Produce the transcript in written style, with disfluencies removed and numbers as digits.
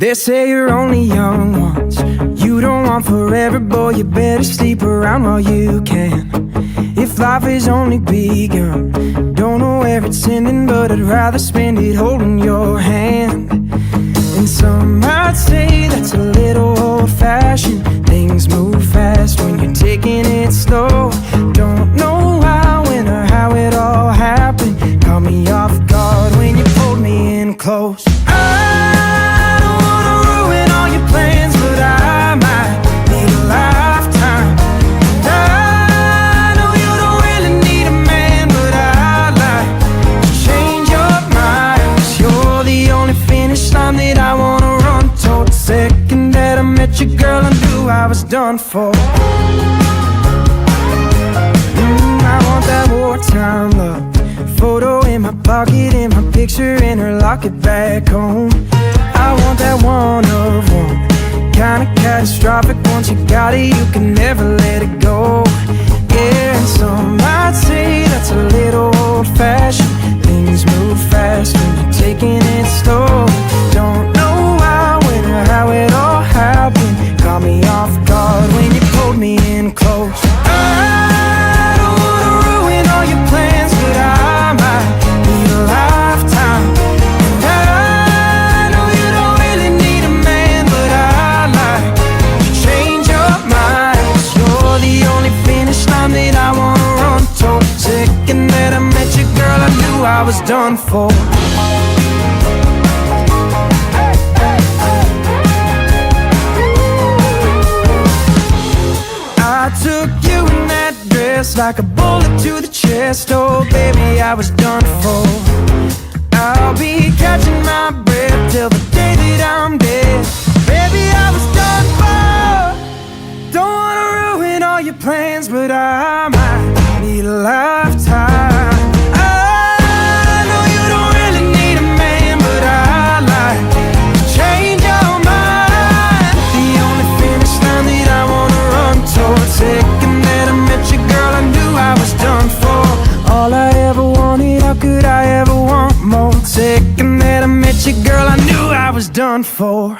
They say you're only young once. You don't want forever, boy, you better sleep around while you can. If life is only begun, don't know where it's ending, but I'd rather spend it holding your hand. And some might say that's a little old-fashioned. Things move fast when you're taking it slow. Don't know why, when or how it all happened. Caught me off guard when you pulled me in close. I don't wanna ruin all your plans, but I might need a lifetime. And I know you don't really need a man, but I'd like to change your mind. 'Cause you're the only finish line that I wanna run toward. The second that I met you, girl, I knew I was done for. I want that wartime love. Photo in my pocket and my picture in her locket back home. I want that one of one, kinda catastrophic. Once you got it, you can never let it go. Yeah, and some might say that's a little old-fashioned. Things move fast when you're taking it slow. Don't know why, when or how it all happened. Caught me off guard when you pulled me in close. I don't wanna ruin all your plans, but I might need a lifetime. And I know you don't really need a man, but I'd like to change your mind. 'Cause you're the only finish line that I wanna run toward. Second that I met you, girl, I knew I was done for. I took you in that dress like a bullet to the chest. Oh baby, I was done for. I'll be catching my breath till the day that I'm dead. Baby, I was done for. Don't wanna ruin all your plans, but I might need a lifetime. I know you don't really need a man, but I'd like to change your mind. The only finish line that I wanna run towards. Second that I met you, girl, I knew I was done for. All I ever wanted, how could I ever want more? Second that I met you, girl, I knew I was done for.